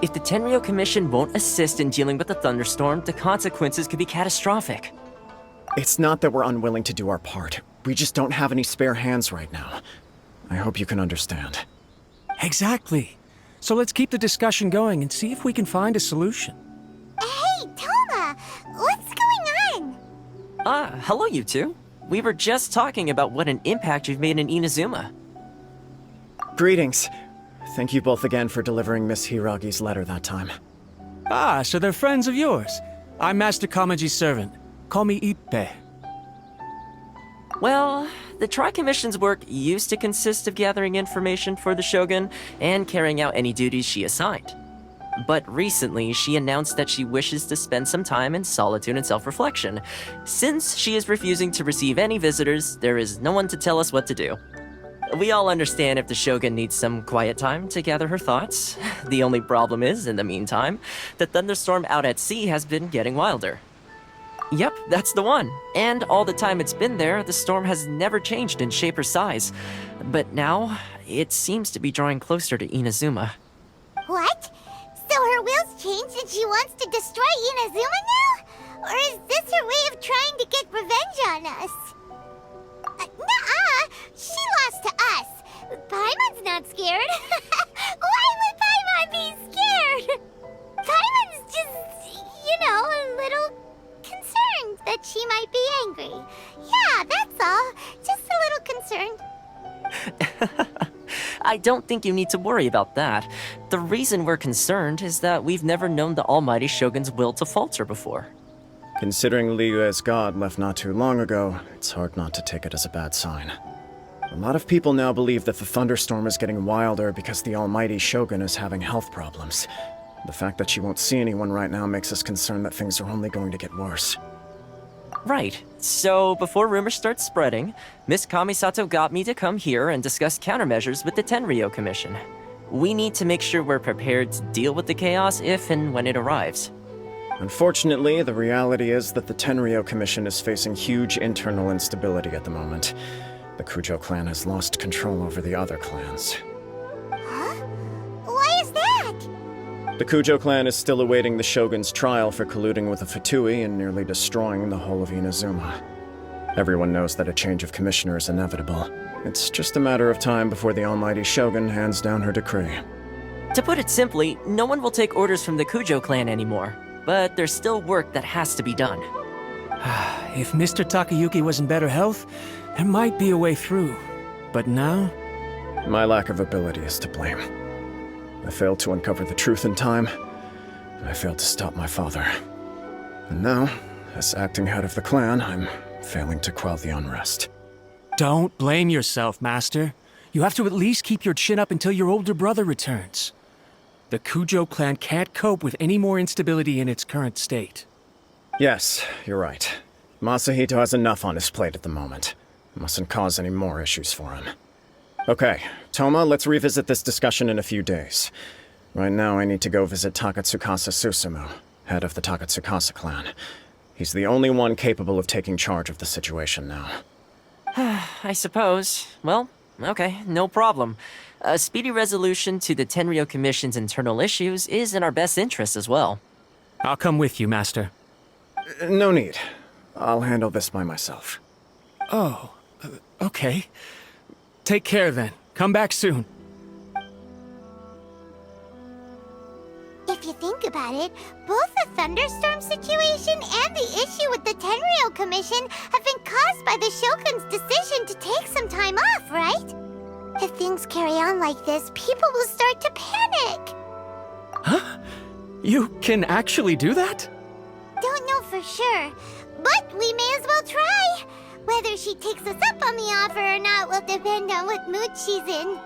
If the Tenryou Commission won't assist in dealing with the thunderstorm, the consequences could be catastrophic. It's not that we're unwilling to do our part. We just don't have any spare hands right now. I hope you can understand. Exactly. So let's keep the discussion going and see if we can find a solution. Hey, Toma! What's going on? Hello you two. We were just talking about what an impact you've made in Inazuma. Greetings. Thank you both again for delivering Miss Hiragi's letter that time. Ah, so they're friends of yours. I'm Master Kamaji's servant. Call me Ippe. Well, the Tri-Commission's work used to consist of gathering information for the Shogun and carrying out any duties she assigned. But recently, she announced that she wishes to spend some time in solitude and self-reflection. Since she is refusing to receive any visitors, there is no one to tell us what to do. We all understand if the Shogun needs some quiet time to gather her thoughts. The only problem is, in the meantime, the thunderstorm out at sea has been getting wilder. Yep, that's the one. And all the time it's been there, the storm has never changed in shape or size. But now, it seems to be drawing closer to Inazuma. What? So her will's changed and she wants to destroy Inazuma now? Or is this her way of trying to get revenge on us? Nuh-uh! She lost to us! Paimon's not scared! Why would Paimon be scared? Paimon's just, a little concerned that she might be angry. Yeah, that's all. Just a little concerned. I don't think you need to worry about that. The reason we're concerned is that we've never known the Almighty Shogun's will to falter before. Considering Liyue's god left not too long ago, it's hard not to take it as a bad sign. A lot of people now believe that the thunderstorm is getting wilder because the Almighty Shogun is having health problems. The fact that she won't see anyone right now makes us concerned that things are only going to get worse. Right. So, before rumors start spreading, Miss Kamisato got me to come here and discuss countermeasures with the Tenryou Commission. We need to make sure we're prepared to deal with the chaos if and when it arrives. Unfortunately, the reality is that the Tenryou Commission is facing huge internal instability at the moment. The Kujo clan has lost control over the other clans. Huh? Why is that? The Kujo clan is still awaiting the Shogun's trial for colluding with the Fatui and nearly destroying the whole of Inazuma. Everyone knows that a change of commissioner is inevitable. It's just a matter of time before the Almighty Shogun hands down her decree. To put it simply, no one will take orders from the Kujo clan anymore. But there's still work that has to be done. If Mr. Takayuki was in better health, there might be a way through. But now? My lack of ability is to blame. I failed to uncover the truth in time, and I failed to stop my father. And now, as acting head of the clan, I'm failing to quell the unrest. Don't blame yourself, Master. You have to at least keep your chin up until your older brother returns. The Kujo clan can't cope with any more instability in its current state. Yes, you're right. Masahito has enough on his plate at the moment. Mustn't cause any more issues for him. Okay, Toma, let's revisit this discussion in a few days. Right now I need to go visit Takatsukasa Susumu, head of the Takatsukasa clan. He's the only one capable of taking charge of the situation now. I suppose. Well, okay, no problem. A speedy resolution to the Tenryou Commission's internal issues is in our best interest as well. I'll come with you, Master. No need. I'll handle this by myself. Oh, okay. Take care then. Come back soon. If you think about it, both the thunderstorm situation and the issue with the Tenryou Commission have been caused by the Shogun's decision to take some time off, right? If things carry on like this, people will start to panic. Huh? You can actually do that? Don't know for sure, but we may as well try. Whether she takes us up on the offer or not will depend on what mood she's in.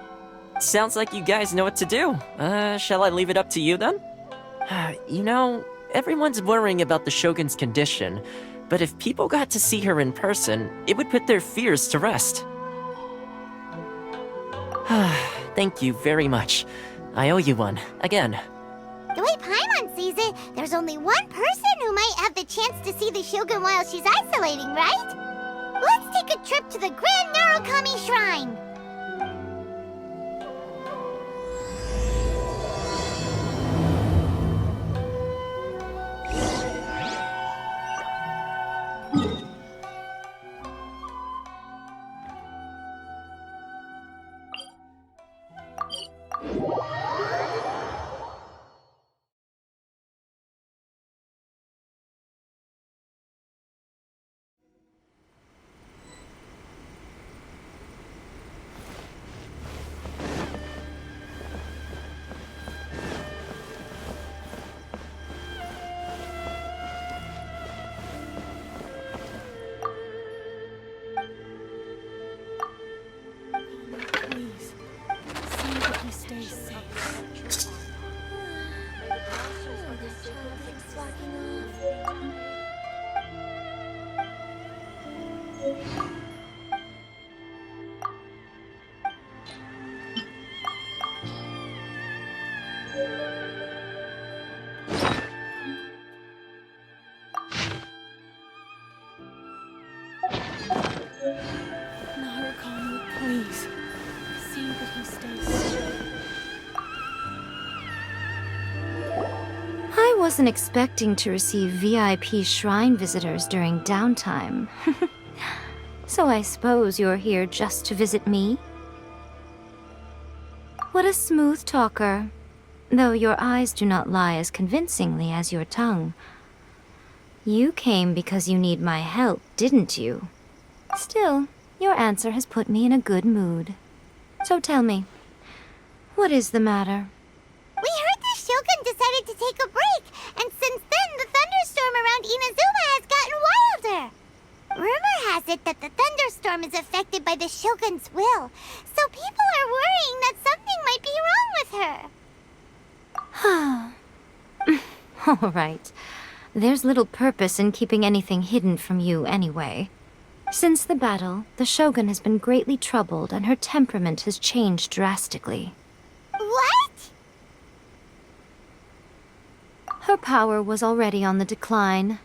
Sounds like you guys know what to do. Shall I leave it up to you then? Everyone's worrying about the Shogun's condition, but if people got to see her in person, it would put their fears to rest. Thank you very much. I owe you one, again. The way Paimon sees it, there's only one person who might have the chance to see the Shogun while she's isolating, right? Let's take a trip to the Grand Narukami Shrine! Narukami, please. See that he stays safe. I wasn't expecting to receive VIP shrine visitors during downtime. So I suppose you're here just to visit me? What a smooth talker. Though your eyes do not lie as convincingly as your tongue. You came because you need my help, didn't you? Still, your answer has put me in a good mood. So tell me, what is the matter? We heard the Shogun decided to take a break, and since then the thunderstorm around Inazuma has gotten wilder. Rumor has it that the thunderstorm is affected by the Shogun's will, so people are worrying that something might be wrong with her. All right. There's little purpose in keeping anything hidden from you anyway. Since the battle, the Shogun has been greatly troubled and her temperament has changed drastically. What? Her power was already on the decline.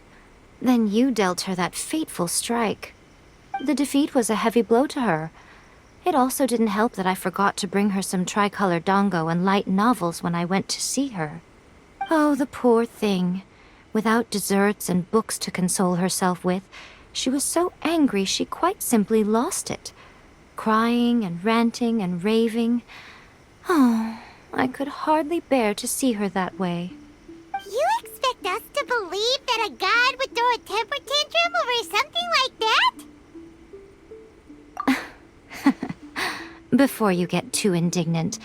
Then you dealt her that fateful strike. The defeat was a heavy blow to her. It also didn't help that I forgot to bring her some tricolor dango and light novels when I went to see her. Oh, the poor thing. Without desserts and books to console herself with, she was so angry she quite simply lost it. Crying and ranting and raving. Oh, I could hardly bear to see her that way. You expect us to believe that a god would throw a temper tantrum over something like that? Before you get too indignant,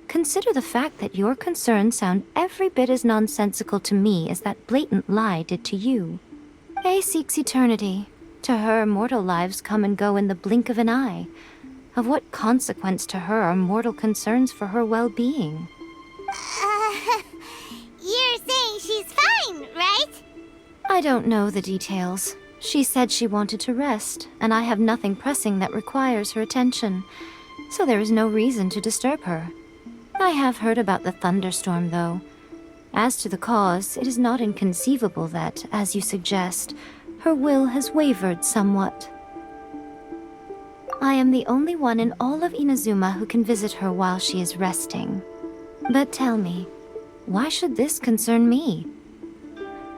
consider the fact that your concerns sound every bit as nonsensical to me as that blatant lie did to you. A seeks eternity. To her, mortal lives come and go in the blink of an eye. Of what consequence to her are mortal concerns for her well-being? You're saying she's fine, right? I don't know the details. She said she wanted to rest, and I have nothing pressing that requires her attention, so there is no reason to disturb her. I have heard about the thunderstorm, though. As to the cause, it is not inconceivable that, as you suggest, her will has wavered somewhat. I am the only one in all of Inazuma who can visit her while she is resting. But tell me, why should this concern me?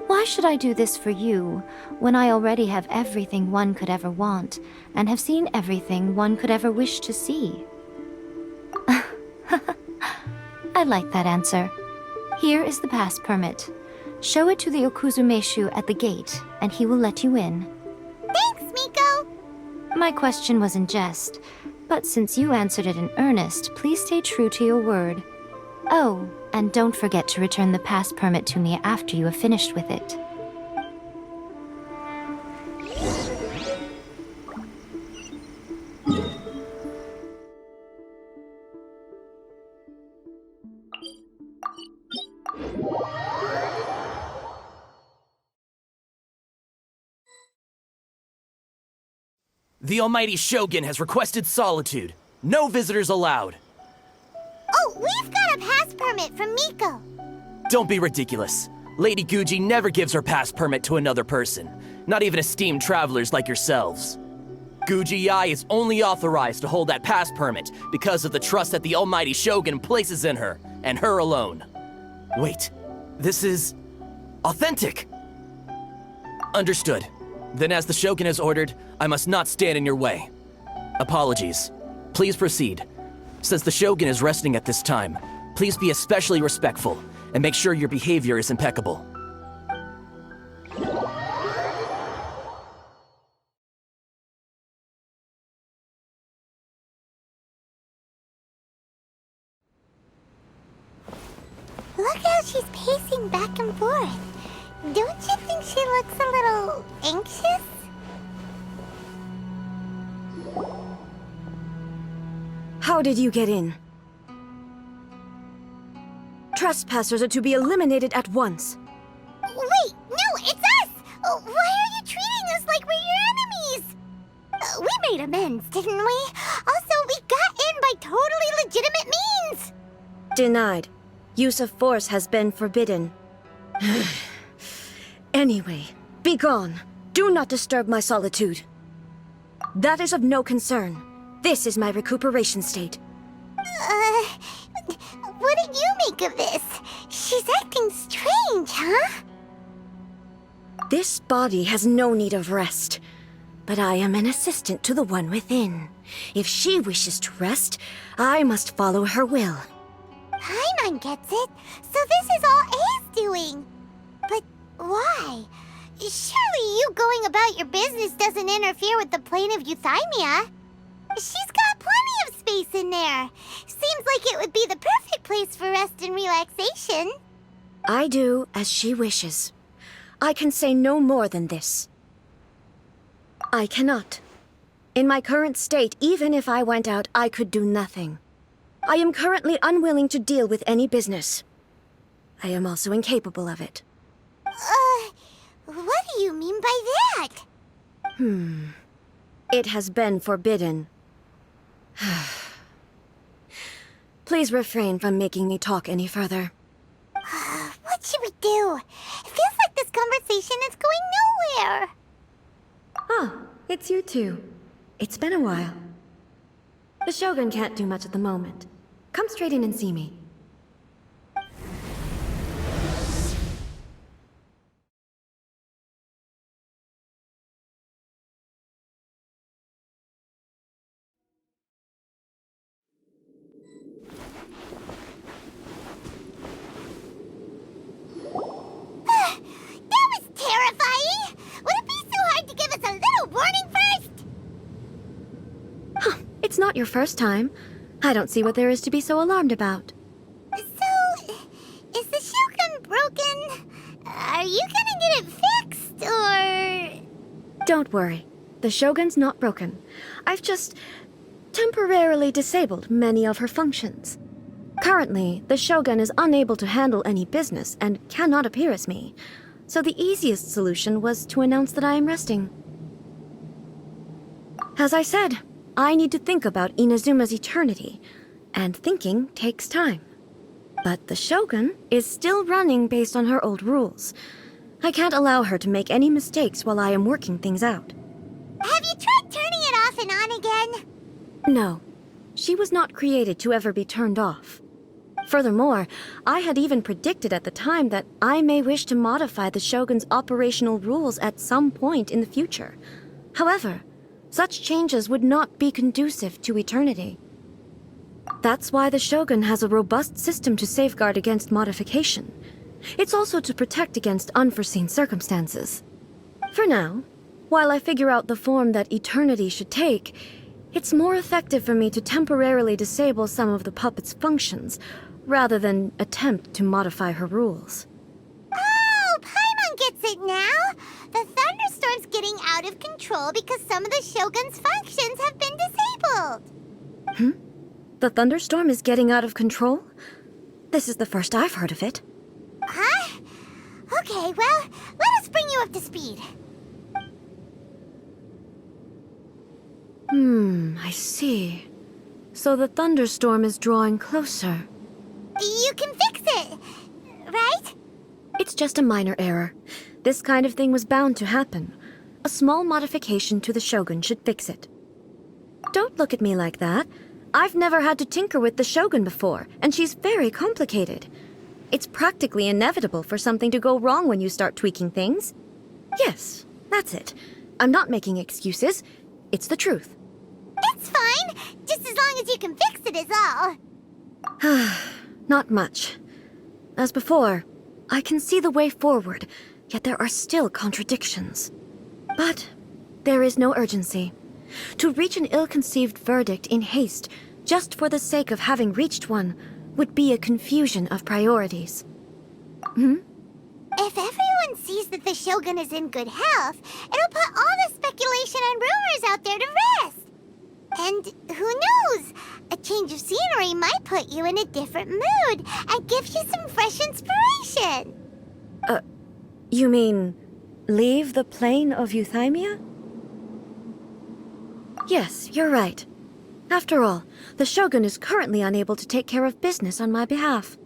Why should I do this for you, when I already have everything one could ever want, and have seen everything one could ever wish to see? I like that answer. Here is the pass permit. Show it to the Okuzumeshu at the gate, and he will let you in. Thanks, Miko! My question was in jest, but since you answered it in earnest, please stay true to your word. Oh, and don't forget to return the pass permit to me after you have finished with it. The Almighty Shogun has requested solitude. No visitors allowed. Oh, we've got a pass permit from Miko. Don't be ridiculous. Lady Guji never gives her pass permit to another person, not even esteemed travelers like yourselves. Guji-ai is only authorized to hold that pass permit because of the trust that the Almighty Shogun places in her, and her alone. Wait, this is authentic. Understood. Then as the Shogun has ordered, I must not stand in your way. Apologies. Please proceed. Since the Shogun is resting at this time, please be especially respectful and make sure your behavior is impeccable. Look how she's pacing back and forth. Don't you think she looks a little anxious? How did you get in? Trespassers are to be eliminated at once. Wait, no, it's us! Why are you treating us like we're your enemies? We made amends, didn't we? Also, we got in by totally legitimate means! Denied. Use of force has been forbidden. Anyway, be gone. Do not disturb my solitude. That is of no concern. This is my recuperation state. What do you make of this? She's acting strange, huh? This body has no need of rest. But I am an assistant to the one within. If she wishes to rest, I must follow her will. Paimon gets it. So this is all A's doing. But why? Surely you going about your business doesn't interfere with the plane of Euthymia. She's got plenty of space in there. Seems like it would be the perfect place for rest and relaxation. I do as she wishes. I can say no more than this. I cannot. In my current state, even if I went out, I could do nothing. I am currently unwilling to deal with any business. I am also incapable of it. What do you mean by that? It has been forbidden. Please refrain from making me talk any further. What should we do? It feels like this conversation is going nowhere. Ah, it's you two. It's been a while. The Shogun can't do much at the moment. Come straight in and see me. That was terrifying! Would it be so hard to give us a little warning first? It's not your first time. I don't see what there is to be so alarmed about. So, is the Shogun broken? Are you gonna get it fixed, or...? Don't worry. The Shogun's not broken. I've just temporarily disabled many of her functions. Currently, the Shogun is unable to handle any business and cannot appear as me. So the easiest solution was to announce that I am resting. As I said, I need to think about Inazuma's eternity, and thinking takes time. But the Shogun is still running based on her old rules. I can't allow her to make any mistakes while I am working things out. Have you tried turning it off and on again? No, she was not created to ever be turned off. Furthermore, I had even predicted at the time that I may wish to modify the Shogun's operational rules at some point in the future. However, such changes would not be conducive to eternity. That's why the Shogun has a robust system to safeguard against modification. It's also to protect against unforeseen circumstances. For now, while I figure out the form that eternity should take, it's more effective for me to temporarily disable some of the puppet's functions, rather than attempt to modify her rules. Oh, Paimon gets it now! The thunderstorm's getting out of control because some of the Shogun's functions have been disabled. The thunderstorm is getting out of control? This is the first I've heard of it. Huh? Okay, well, let us bring you up to speed. I see. So the thunderstorm is drawing closer. You can fix it, right? It's just a minor error. This kind of thing was bound to happen. A small modification to the Shogun should fix it. Don't look at me like that. I've never had to tinker with the Shogun before, and she's very complicated. It's practically inevitable for something to go wrong when you start tweaking things. Yes, that's it. I'm not making excuses. It's the truth. It's fine, just as long as you can fix it is all. Not much. As before, I can see the way forward, yet there are still contradictions. But there is no urgency. To reach an ill-conceived verdict in haste, just for the sake of having reached one, would be a confusion of priorities. If everyone sees that the Shogun is in good health, it'll put all the speculation and rumors out there to rest. And who knows? A change of scenery might put you in a different mood and give you some fresh inspiration. You mean, leave the plane of Euthymia? Yes, you're right. After all, the Shogun is currently unable to take care of business on my behalf.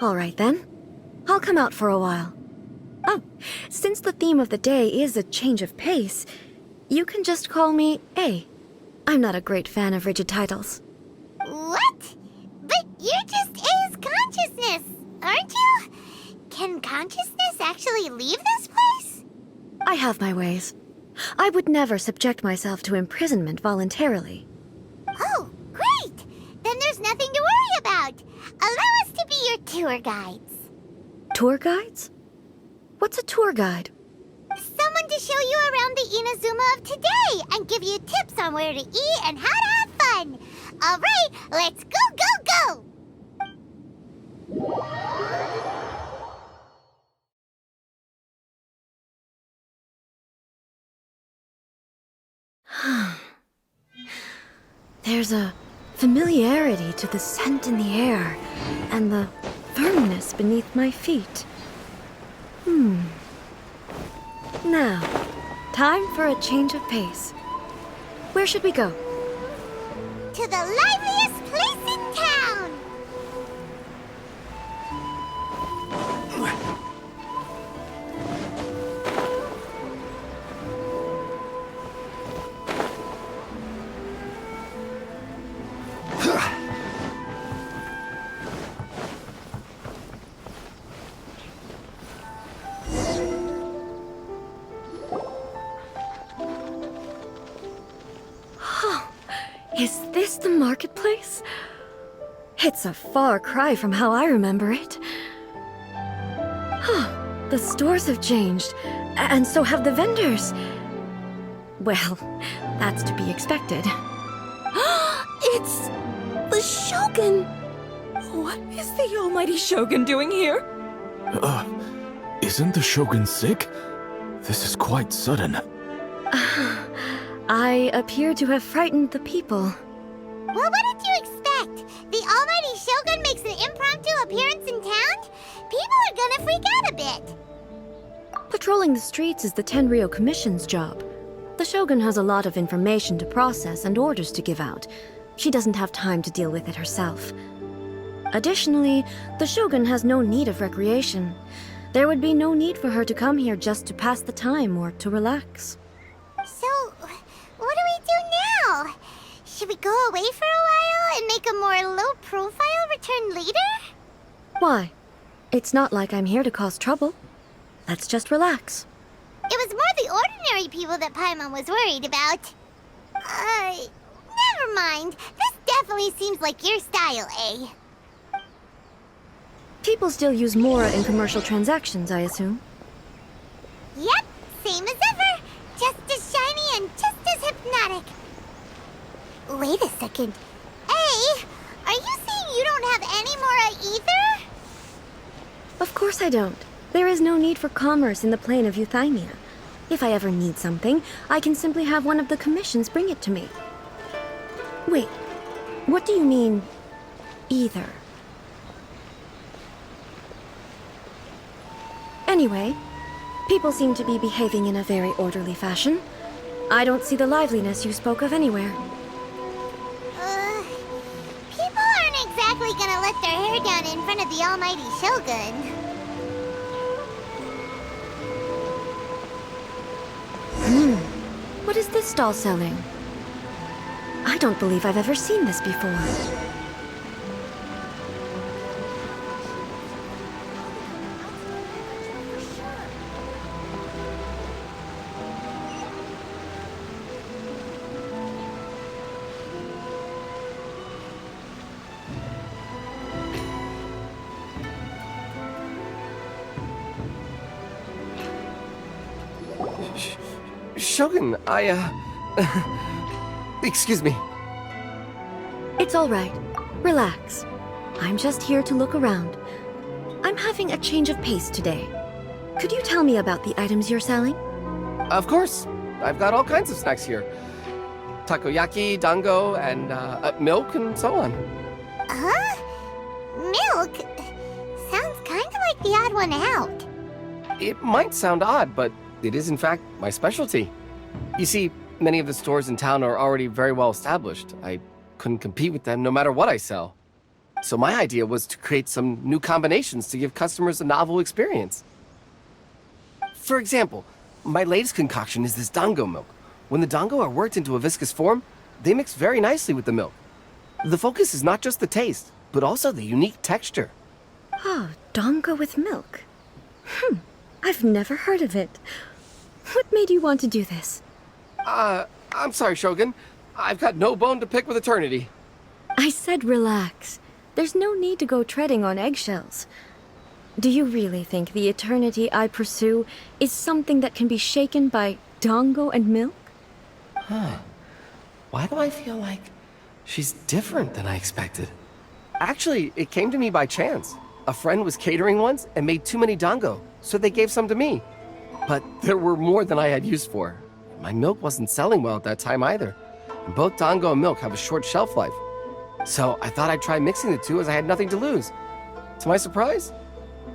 All right then. I'll come out for a while. Oh, since the theme of the day is a change of pace, you can just call me A. I'm not a great fan of rigid titles. What? But you're just A's consciousness, aren't you? Can consciousness actually leave this place? I have my ways. I would never subject myself to imprisonment voluntarily. Oh, great! Then there's nothing to worry about. Allow us to be your tour guides. Tour guides? What's a tour guide? Someone to show you around the Inazuma of today and give you tips on where to eat and how to have fun. All right, let's go, go, go! There's a familiarity to the scent in the air and the firmness beneath my feet. Now, time for a change of pace. Where should we go? To the liveliest place in town! Is this the marketplace? It's a far cry from how I remember it. The stores have changed, and so have the vendors. Well, that's to be expected. It's the Shogun! What is the almighty Shogun doing here? Isn't the Shogun sick? This is quite sudden. I appear to have frightened the people. Well, what did you expect? The almighty Shogun makes an impromptu appearance in town? People are gonna freak out a bit. Patrolling the streets is the Tenryou Commission's job. The Shogun has a lot of information to process and orders to give out. She doesn't have time to deal with it herself. Additionally, the Shogun has no need of recreation. There would be no need for her to come here just to pass the time or to relax. So, what do we do now? Should we go away for a while and make a more low-profile return later? Why? It's not like I'm here to cause trouble. Let's just relax. It was more the ordinary people that Paimon was worried about. Never mind. This definitely seems like your style, eh? People still use Mora in commercial transactions, I assume. Yep, same as ever. Just as shiny and just as hypnotic. Wait a second. Hey, are you saying you don't have any Mora either? Of course I don't. There is no need for commerce in the plane of Euthymia. If I ever need something, I can simply have one of the commissions bring it to me. Wait, what do you mean, either? Anyway, people seem to be behaving in a very orderly fashion. I don't see the liveliness you spoke of anywhere. People aren't exactly gonna let their hair down in front of the almighty Shogun. What is this stall selling? I don't believe I've ever seen this before. Shogun, excuse me. It's all right. Relax. I'm just here to look around. I'm having a change of pace today. Could you tell me about the items you're selling? Of course. I've got all kinds of snacks here. Takoyaki, dango, and milk, and so on. Huh? Milk? Sounds kind of like the odd one out. It might sound odd, but it is in fact my specialty. You see, many of the stores in town are already very well established. I couldn't compete with them no matter what I sell. So my idea was to create some new combinations to give customers a novel experience. For example, my latest concoction is this dango milk. When the dango are worked into a viscous form, they mix very nicely with the milk. The focus is not just the taste, but also the unique texture. Oh, dango with milk. I've never heard of it. What made you want to do this? I'm sorry, Shogun. I've got no bone to pick with eternity. I said relax. There's no need to go treading on eggshells. Do you really think the eternity I pursue is something that can be shaken by dango and milk? Why do I feel like she's different than I expected? Actually, it came to me by chance. A friend was catering once and made too many dango, so they gave some to me. But there were more than I had use for. My milk wasn't selling well at that time either. And both dango and milk have a short shelf life. So I thought I'd try mixing the two as I had nothing to lose. To my surprise,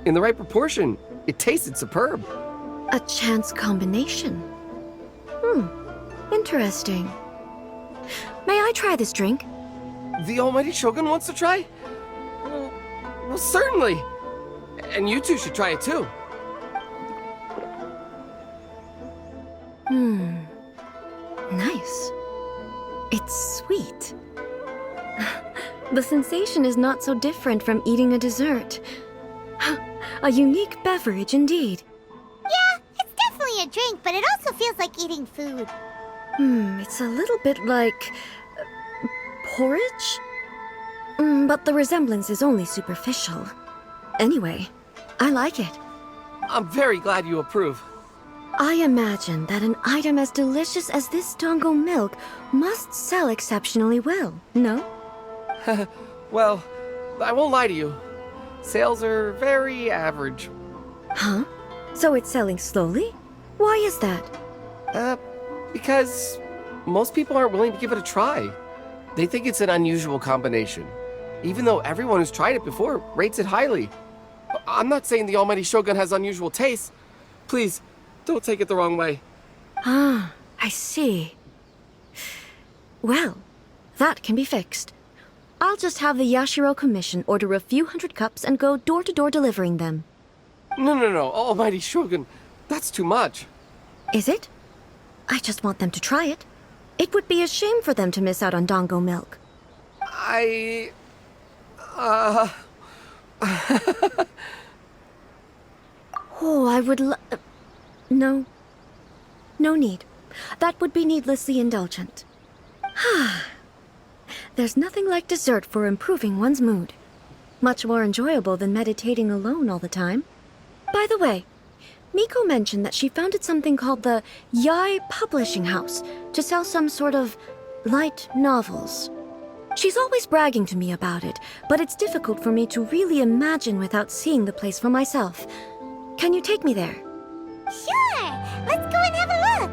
in the right proportion, it tasted superb. A chance combination. Interesting. May I try this drink? The almighty Shogun wants to try? Well, certainly. And you two should try it too. Nice. It's sweet. The sensation is not so different from eating a dessert. A unique beverage indeed. Yeah, it's definitely a drink, but it also feels like eating food. It's a little bit like porridge? But the resemblance is only superficial. Anyway, I like it. I'm very glad you approve. I imagine that an item as delicious as this dango milk must sell exceptionally well, no? Well, I won't lie to you. Sales are very average. Huh? So it's selling slowly? Why is that? Because most people aren't willing to give it a try. They think it's an unusual combination. Even though everyone who's tried it before rates it highly. I'm not saying the almighty Shogun has unusual tastes. Please, don't take it the wrong way. Ah, I see. Well, that can be fixed. I'll just have the Yashiro Commission order a few hundred cups and go door-to-door delivering them. No, almighty Shogun. That's too much. Is it? I just want them to try it. It would be a shame for them to miss out on dango milk. Oh, I would No. No need. That would be needlessly indulgent. There's nothing like dessert for improving one's mood. Much more enjoyable than meditating alone all the time. By the way, Miko mentioned that she founded something called the Yai Publishing House to sell some sort of light novels. She's always bragging to me about it, but it's difficult for me to really imagine without seeing the place for myself. Can you take me there? Sure! Let's go and have a look!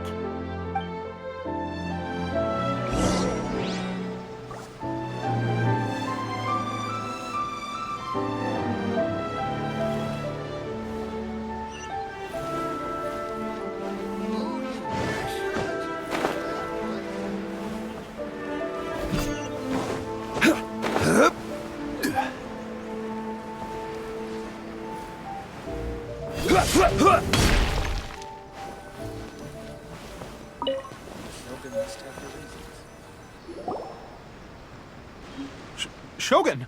Shogun!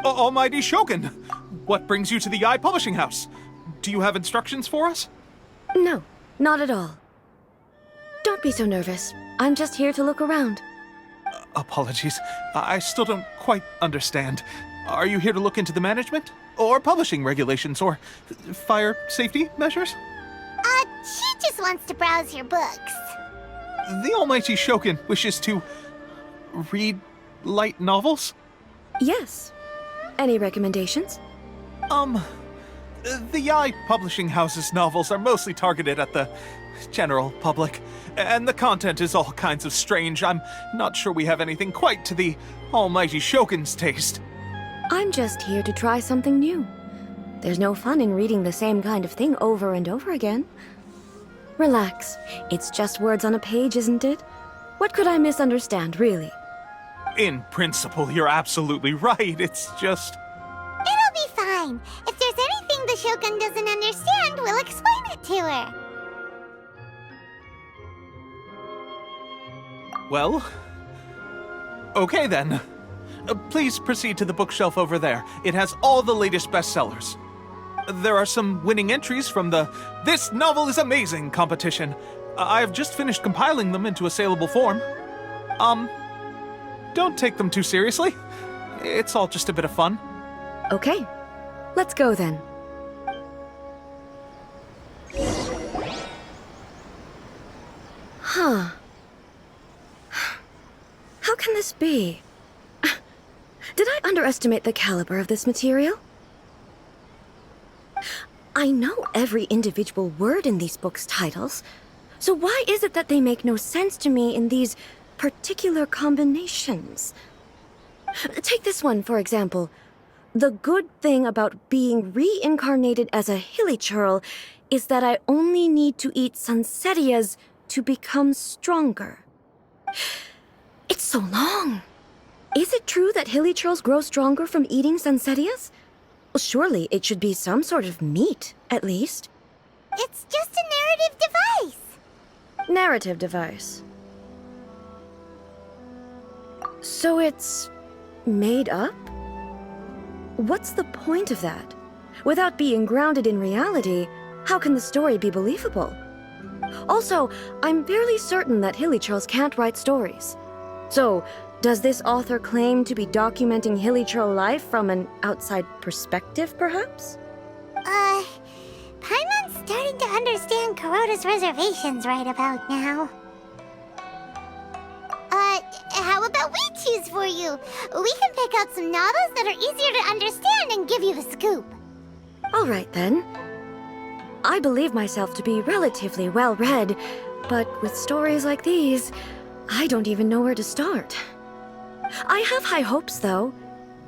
Almighty Shogun! What brings you to the Yai Publishing House? Do you have instructions for us? No, not at all. Don't be so nervous. I'm just here to look around. Apologies. I still don't quite understand. Are you here to look into the management? Or publishing regulations? Or fire safety measures? She just wants to browse your books. The Almighty Shogun wishes to read light novels? Yes. Any recommendations? The Yai Publishing House's novels are mostly targeted at the general public, and the content is all kinds of strange. I'm not sure we have anything quite to the Almighty Shogun's taste. I'm just here to try something new. There's no fun in reading the same kind of thing over and over again. Relax. It's just words on a page, isn't it? What could I misunderstand, really? In principle, you're absolutely right. It's just... It'll be fine. If there's anything the Shogun doesn't understand, we'll explain it to her. Well... Okay then. Please proceed to the bookshelf over there. It has all the latest bestsellers. There are some winning entries from the This Novel is Amazing competition. I've just finished compiling them into a saleable form. Don't take them too seriously. It's all just a bit of fun. Okay, let's go then. Huh. How can this be? Did I underestimate the caliber of this material? I know every individual word in these books' titles, so why is it that they make no sense to me in these particular combinations? Take this one, for example. The good thing about being reincarnated as a hilichurl is that I only need to eat sunsetias to become stronger. It's so long. Is it true that hilichurls grow stronger from eating sunsetias? Well, surely it should be some sort of meat, at least. It's just a narrative device. Narrative device. So it's made up? What's the point of that? Without being grounded in reality, how can the story be believable? Also, I'm fairly certain that hilichurls can't write stories. So, does this author claim to be documenting hilichurl life from an outside perspective, perhaps? Paimon's starting to understand Kuroda's reservations right about now. How about we choose for you? We can pick out some novels that are easier to understand and give you the scoop. All right, then. I believe myself to be relatively well-read, but with stories like these, I don't even know where to start. I have high hopes, though.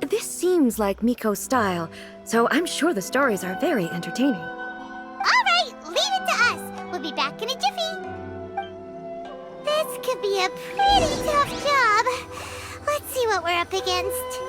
This seems like Miko's style, so I'm sure the stories are very entertaining. All right, leave it to us. We'll be back in a jiffy. This could be a pretty tough job. Let's see what we're up against.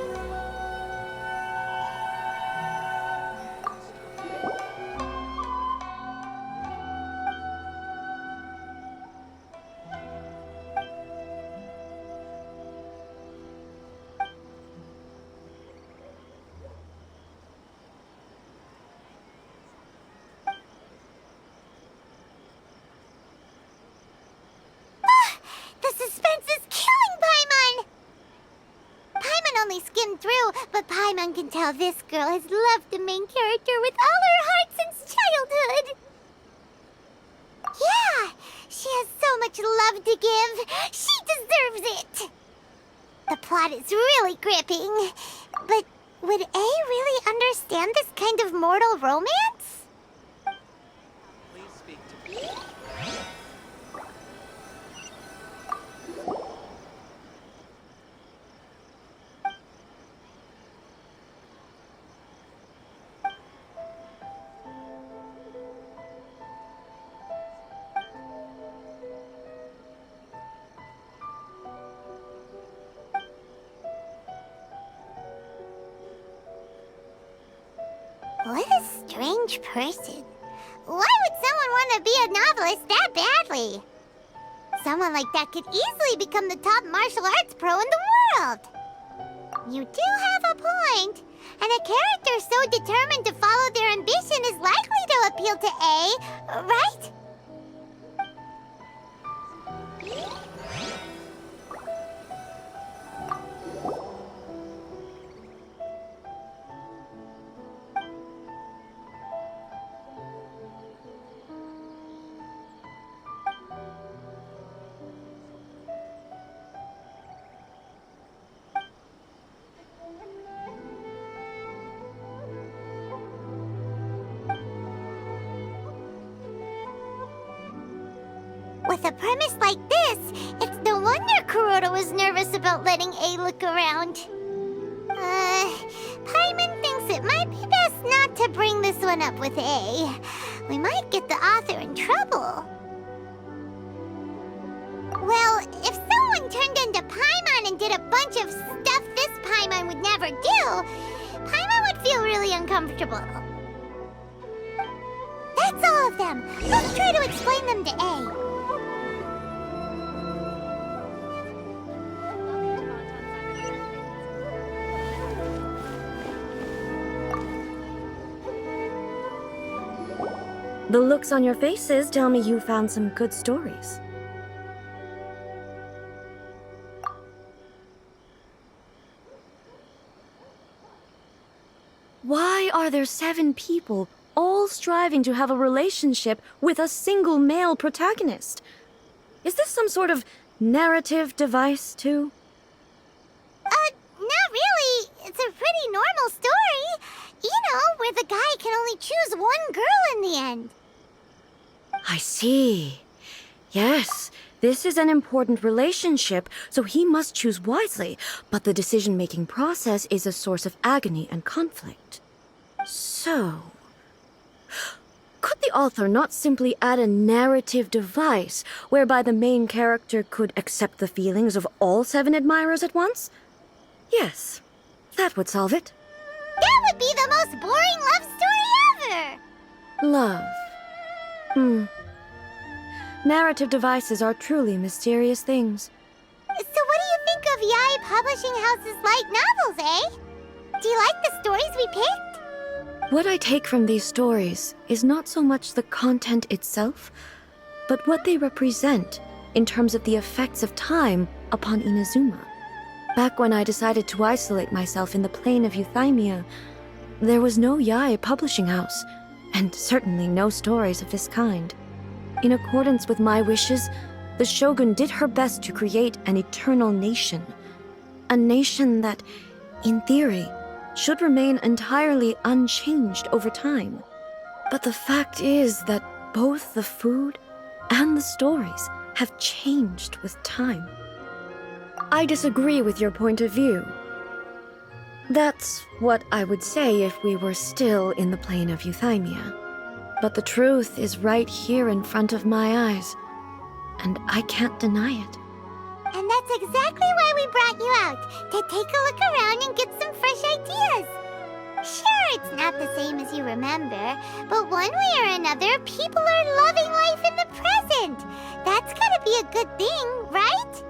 But Paimon can tell this girl has loved the main character with all her heart since childhood. Yeah, she has so much love to give. She deserves it. The plot is really gripping. But would A really understand this kind of mortal romance? Please speak to me. What a strange person. Why would someone want to be a novelist that badly? Someone like that could easily become the top martial arts pro in the world. You do have a point. And a character so determined to follow their ambition is likely to appeal to A, right? With a premise like this, it's no wonder Kuroda was nervous about letting A look around. Paimon thinks it might be best not to bring this one up with A. We might get the author in trouble. Well, if someone Shogun turned into Paimon and did a bunch of stuff this Paimon would never do, Paimon would feel really uncomfortable. That's all of them. Let's try to explain them to A. The looks on your faces tell me you found some good stories. Why are there 7 people all striving to have a relationship with a single male protagonist? Is this some sort of narrative device, too? Not really. It's a pretty normal story. You know, where the guy can only choose one girl in the end. I see. Yes, this is an important relationship, so he must choose wisely, but the decision-making process is a source of agony and conflict. So, could the author not simply add a narrative device whereby the main character could accept the feelings of all 7 admirers at once? Yes, that would solve it. That would be the most boring love story ever! Love. Narrative devices are truly mysterious things. So what do you think of Yae Publishing House's light novels, eh? Do you like the stories we picked? What I take from these stories is not so much the content itself, but what they represent in terms of the effects of time upon Inazuma. Back when I decided to isolate myself in the plane of Euthymia, there was no Yae Publishing House, and certainly no stories of this kind. In accordance with my wishes, the Shogun did her best to create an eternal nation. A nation that, in theory, should remain entirely unchanged over time. But the fact is that both the food and the stories have changed with time. I disagree with your point of view. That's what I would say if we were still in the plane of Euthymia. But the truth is right here in front of my eyes, and I can't deny it. And that's exactly why we brought you out, to take a look around and get some fresh ideas. Sure, it's not the same as you remember, but one way or another, people are loving life in the present. That's gotta be a good thing, right?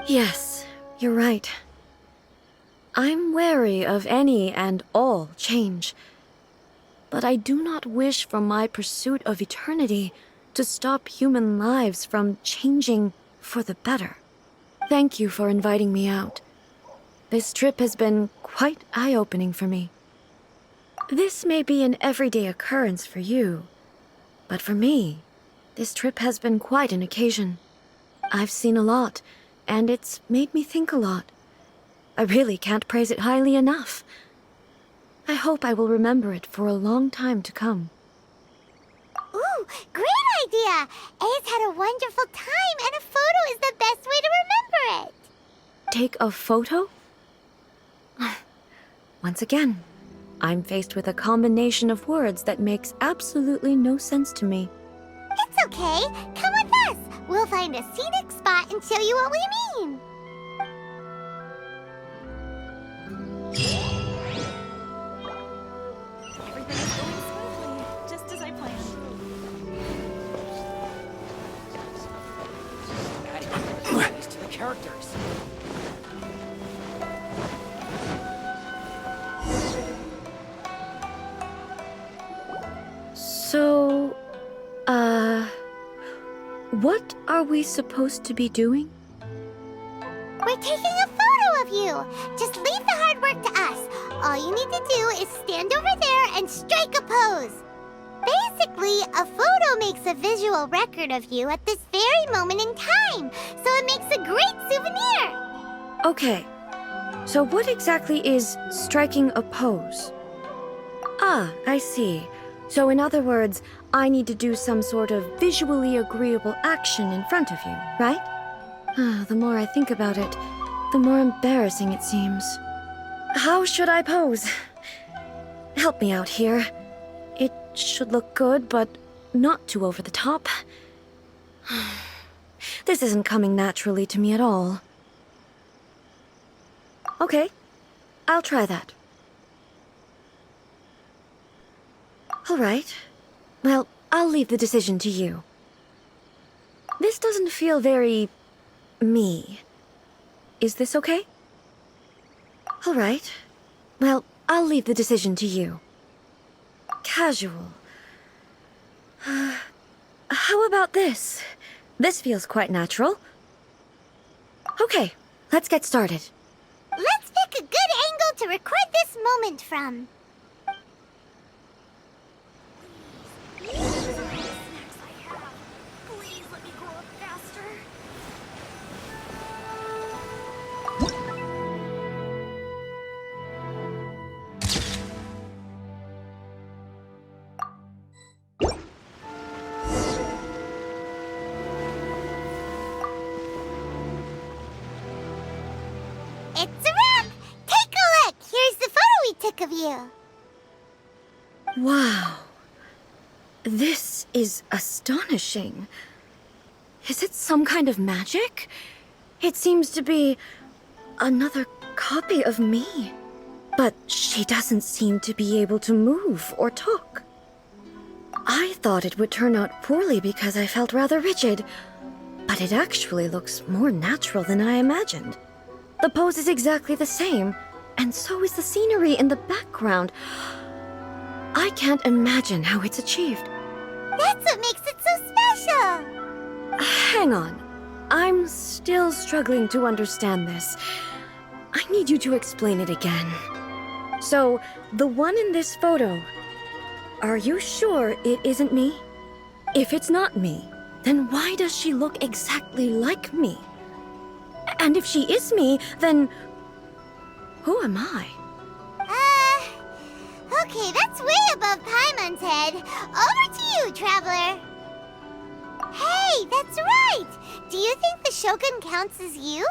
Yes, you're right. I'm wary of any and all change. But I do not wish for my pursuit of eternity to stop human lives from changing for the better. Thank you for inviting me out. This trip has been quite eye-opening for me. This may be an everyday occurrence for you, but for me, this trip has been quite an occasion. I've seen a lot, and it's made me think a lot. I really can't praise it highly enough. I hope I will remember it for a long time to come. Ooh, great idea! A's had a wonderful time, and a photo is the best way to remember it. Take a photo? Once again, I'm faced with a combination of words that makes absolutely no sense to me. It's okay. Come with us. We'll find a scenic spot and show you what we mean. Everything is going smoothly, just as I planned. Adding to the characters. So, what are we supposed to be doing? We're taking a photo of you. Just leave the hard work to us. All you need to do is stand over there and strike a pose. Basically, a photo makes a visual record of you at this very moment in time, so it makes a great souvenir. Okay, so what exactly is striking a pose? Ah, I see. So in other words, I need to do some sort of visually agreeable action in front of you, right? The more I think about it, the more embarrassing it seems. How should I pose? Help me out here. It should look good, but not too over the top. This isn't coming naturally to me at all. Okay, I'll try that. All right. Well, I'll leave the decision to you. This doesn't feel very... me. Is this okay? All right. Well, I'll leave the decision to you. Casual. How about this? This feels quite natural. Okay, let's get started. Let's pick a good angle to record this moment from. Please let me grow up faster. It's a wrap! Take a look! Here's the photo we took of you. Wow. This is astonishing. Is it some kind of magic? It seems to be another copy of me. But she doesn't seem to be able to move or talk. I thought it would turn out poorly because I felt rather rigid, but it actually looks more natural than I imagined. The pose is exactly the same, and so is the scenery in the background. I can't imagine how it's achieved. That's what makes it so special. Hang on. I'm still struggling to understand this. I need you to explain it again. So, the one in this photo, are you sure it isn't me? If it's not me, then why does she look exactly like me? And if she is me, then who am I? Okay, that's way above Paimon's head. Over to you, Traveler. Hey, that's right! Do you think the Shogun counts as you?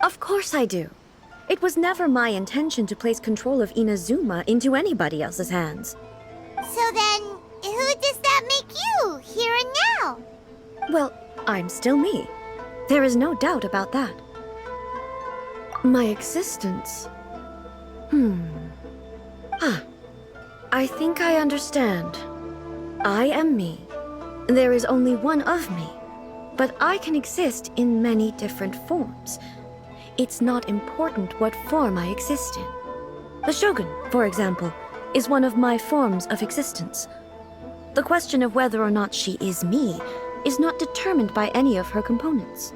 Of course I do. It was never my intention to place control of Inazuma into anybody else's hands. So then, who does that make you, here and now? Well, I'm still me. There is no doubt about that. My existence... I think I understand. I am me. There is only one of me, but I can exist in many different forms. It's not important what form I exist in. The Shogun, for example, is one of my forms of existence. The question of whether or not she is me is not determined by any of her components.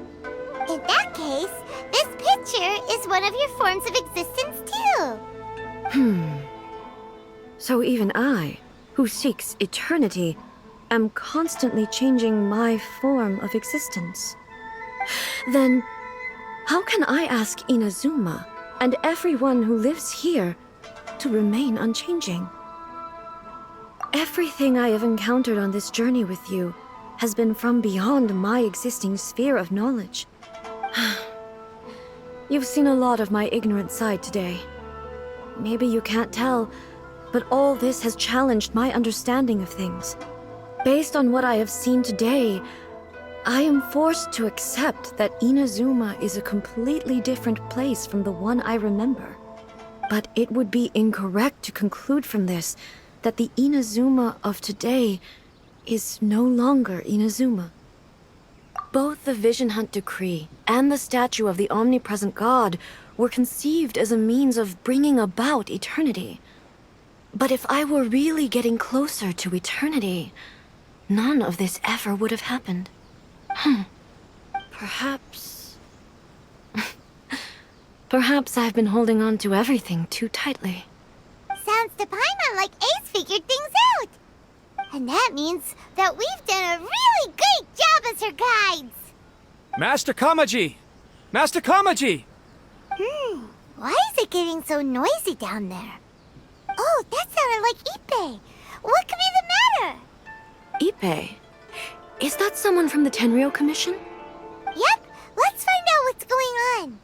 In that case, this picture is one of your forms of existence too. So even I, who seeks eternity, am constantly changing my form of existence. Then, how can I ask Inazuma and everyone who lives here to remain unchanging? Everything I have encountered on this journey with you has been from beyond my existing sphere of knowledge. You've seen a lot of my ignorant side today. Maybe you can't tell, but all this has challenged my understanding of things. Based on what I have seen today, I am forced to accept that Inazuma is a completely different place from the one I remember. But it would be incorrect to conclude from this that the Inazuma of today is no longer Inazuma. Both the Vision Hunt Decree and the statue of the omnipresent God were conceived as a means of bringing about eternity. But if I were really getting closer to eternity, none of this ever would have happened. Perhaps... Perhaps I've been holding on to everything too tightly. Sounds to Paimon like Ace figured things out. And that means that we've done a really great job as her guides. Master Kamaji! Master Kamaji! Why is it getting so noisy down there? Oh, that sounded like Ippei. What could be the matter? Ippei? Is that someone from the Tenryou Commission? Yep, let's find out what's going on.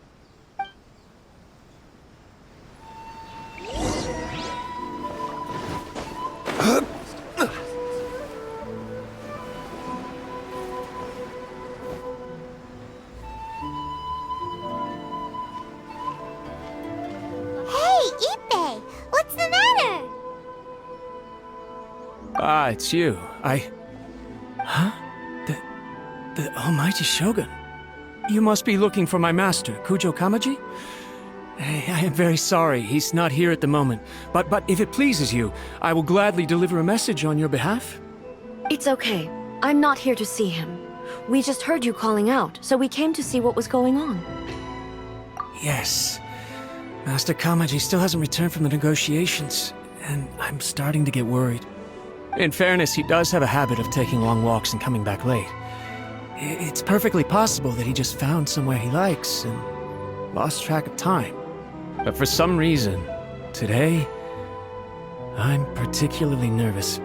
Ah, it's you. Huh? The almighty Shogun. You must be looking for my master, Kujo Kamaji? I am very sorry, he's not here at the moment. But if it pleases you, I will gladly deliver a message on your behalf. It's okay. I'm not here to see him. We just heard you calling out, so we came to see what was going on. Yes. Master Kamaji still hasn't returned from the negotiations, and I'm starting to get worried. In fairness, he does have a habit of taking long walks and coming back late. It's perfectly possible that he just found somewhere he likes and lost track of time. But for some reason, today, I'm particularly nervous.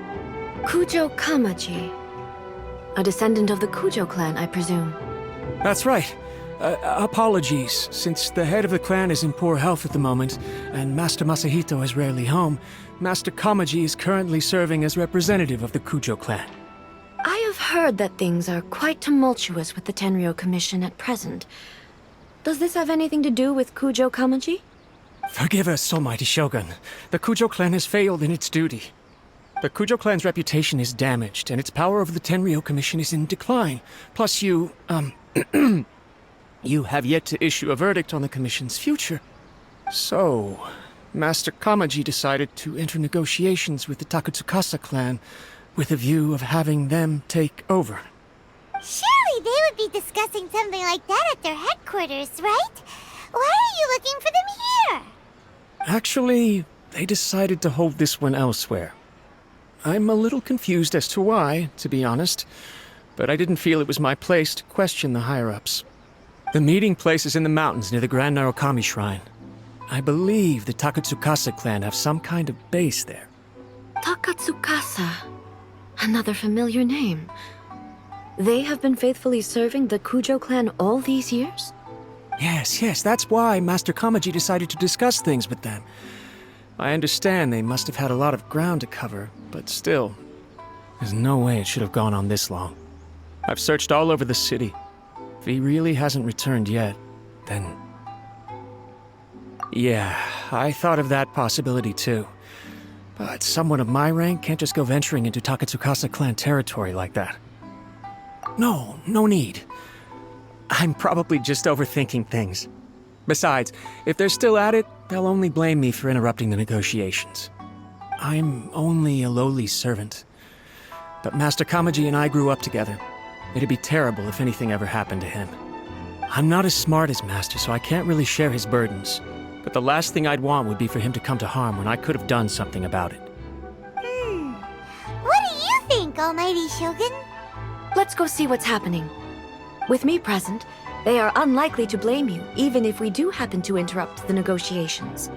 Kujo Kamaji. A descendant of the Kujo clan, I presume. That's right. Apologies, since the head of the clan is in poor health at the moment, and Master Masahito is rarely home, Master Kamaji is currently serving as representative of the Kujo clan. I have heard that things are quite tumultuous with the Tenryo Commission at present. Does this have anything to do with Kujo Kamaji? Forgive us, almighty Shogun. The Kujo clan has failed in its duty. The Kujo clan's reputation is damaged, and its power over the Tenryo Commission is in decline. Plus you have yet to issue a verdict on the Commission's future. So, Master Kamaji decided to enter negotiations with the Takatsukasa clan with a view of having them take over. Surely they would be discussing something like that at their headquarters, right? Why are you looking for them here? Actually, they decided to hold this one elsewhere. I'm a little confused as to why, to be honest, but I didn't feel it was my place to question the higher-ups. The meeting place is in the mountains near the Grand Narukami Shrine. I believe the Takatsukasa clan have some kind of base there. Takatsukasa. Another familiar name. They have been faithfully serving the Kujo clan all these years? Yes, that's why Master Kamaji decided to discuss things with them. I understand they must have had a lot of ground to cover, but still, there's no way it should have gone on this long. I've searched all over the city. If he really hasn't returned yet, then... Yeah, I thought of that possibility too. But someone of my rank can't just go venturing into Takatsukasa clan territory like that. No need. I'm probably just overthinking things. Besides, if they're still at it, they'll only blame me for interrupting the negotiations. I'm only a lowly servant. But Master Kamaji and I grew up together. It'd be terrible if anything ever happened to him. I'm not as smart as Master, so I can't really share his burdens. But the last thing I'd want would be for him to come to harm when I could have done something about it. What do you think, almighty Shogun? Let's go see what's happening. With me present, they are unlikely to blame you, even if we do happen to interrupt the negotiations.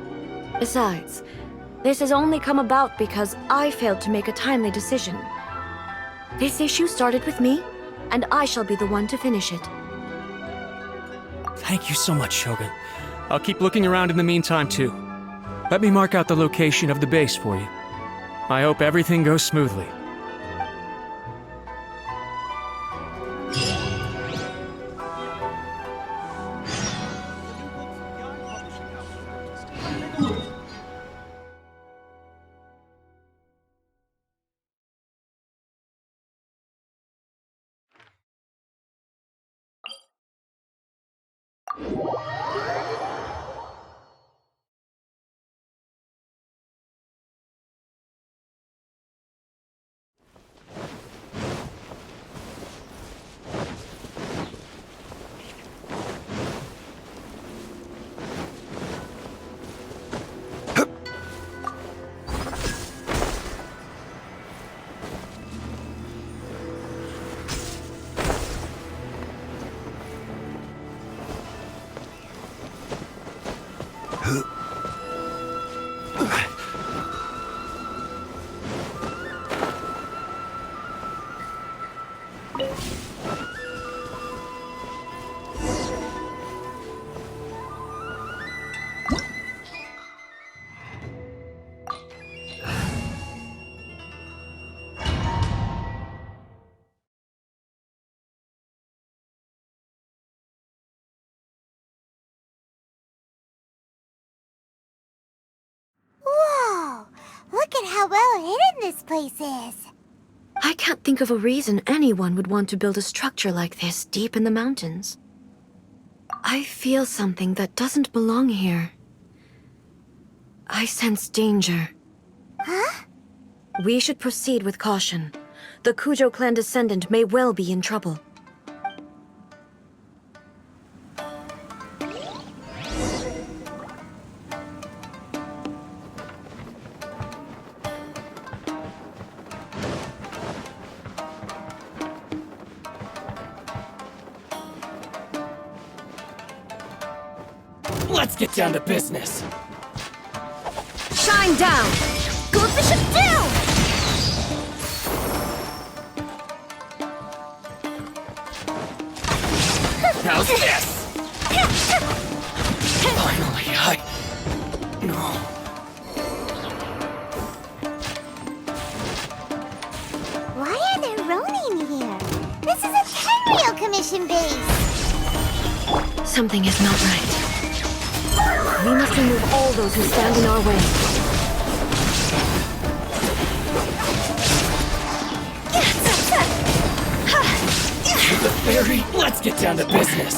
Besides, this has only come about because I failed to make a timely decision. This issue started with me, and I shall be the one to finish it. Thank you so much, Shogun. I'll keep looking around in the meantime, too. Let me mark out the location of the base for you. I hope everything goes smoothly. Whoa! Look at how well hidden this place is. I can't think of a reason anyone would want to build a structure like this deep in the mountains. I feel something that doesn't belong here. I sense danger. Huh? We should proceed with caution. The Kujo clan descendant may well be in trouble. Let's get down to business. Shine down! Goldfish it down! How's this? Finally, No. Why are there Ronin here? This is a Tenryou Commission base! Something is not right. We must remove all those who stand in our way. The ferry. Let's get down to business.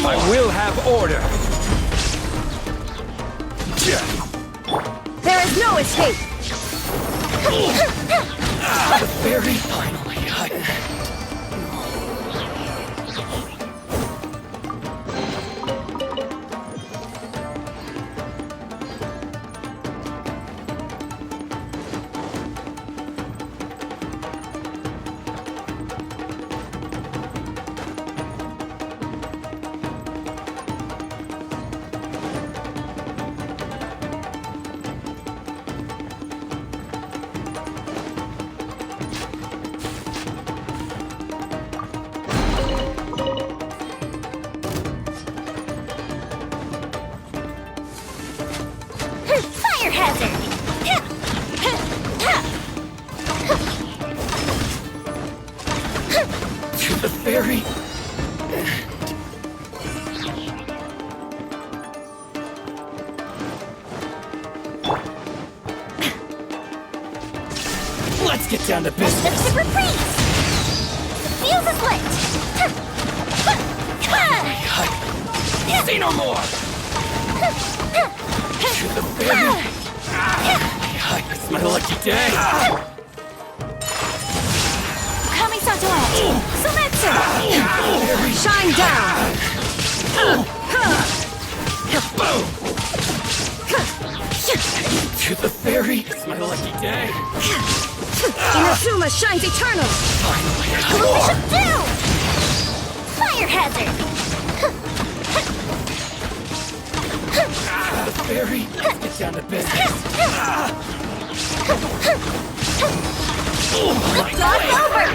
I will have order. There is no escape! The ferry. Finally. Fire hazard! To the ferry. Let's get down to business. Let's reprise! The fuse is lit! See no more. To the ferry. It's my lucky day. Kami-sato! Sumetsu! Shine down! To the ferry. It's my lucky day. Inazuma shines eternal! Goldfish it down! Fire hazard! The ferry. Let's get down to business. God's over!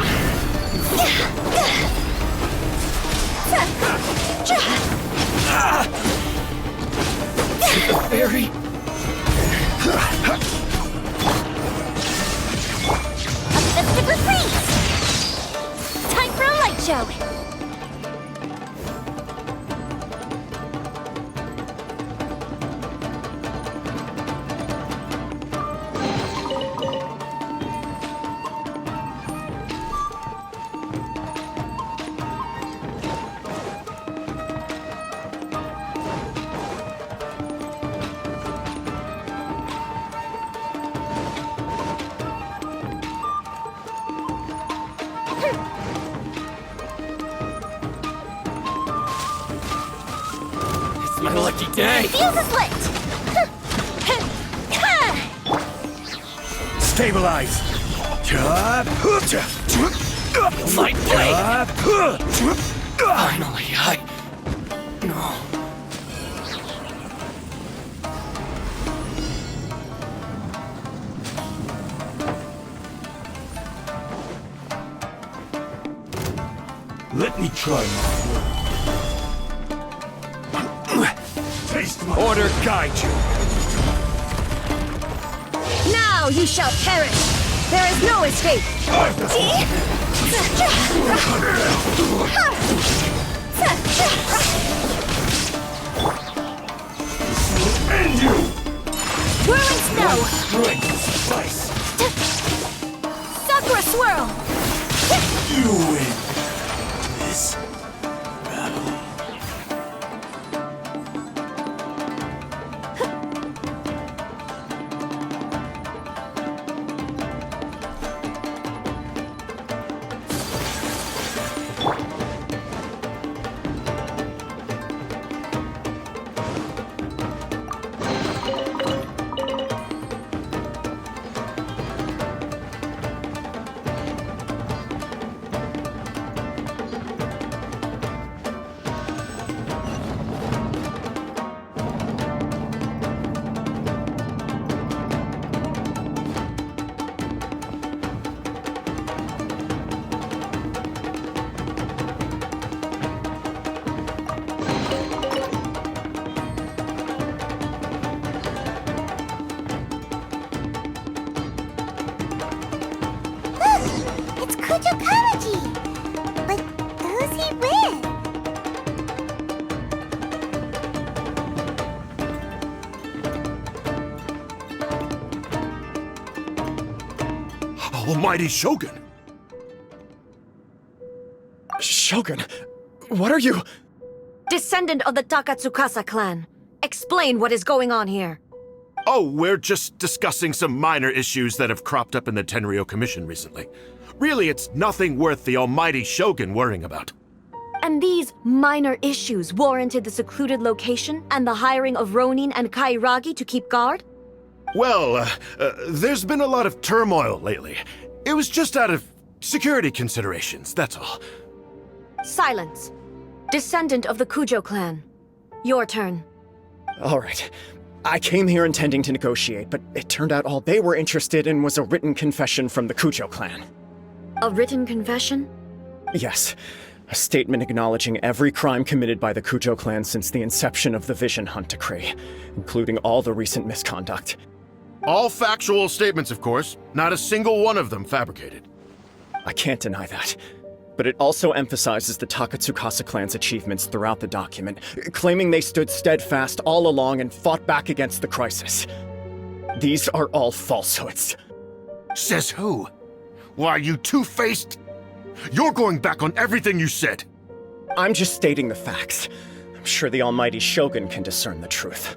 To the ferry. A festive reprise! Time for a light show! It's my lucky day. Fuse is lit! Stabilize! Light blade. Finally, No. Let me try my work. Taste my order guide you. Now you shall perish! There is no escape! Strength slice! Sakura Swirl! You win this battle. It's Kujo Karaji! But who's he with? Almighty Shogun! Shogun, what are you? Descendant of the Takatsukasa clan. Explain what is going on here. Oh, we're just discussing some minor issues that have cropped up in the Tenryou Commission recently. Really, it's nothing worth the almighty Shogun worrying about. And these minor issues warranted the secluded location and the hiring of Ronin and Kairagi to keep guard? Well, there's been a lot of turmoil lately. It was just out of security considerations, that's all. Silence. Descendant of the Kujo clan. Your turn. All right. I came here intending to negotiate, but it turned out all they were interested in was a written confession from the Kujo clan. A written confession? Yes. A statement acknowledging every crime committed by the Kujo clan since the inception of the Vision Hunt Decree, including all the recent misconduct. All factual statements, of course. Not a single one of them fabricated. I can't deny that. But it also emphasizes the Takatsukasa clan's achievements throughout the document, claiming they stood steadfast all along and fought back against the crisis. These are all falsehoods. Says who? Why, you two-faced? You're going back on everything you said. I'm just stating the facts. I'm sure the almighty Shogun can discern the truth.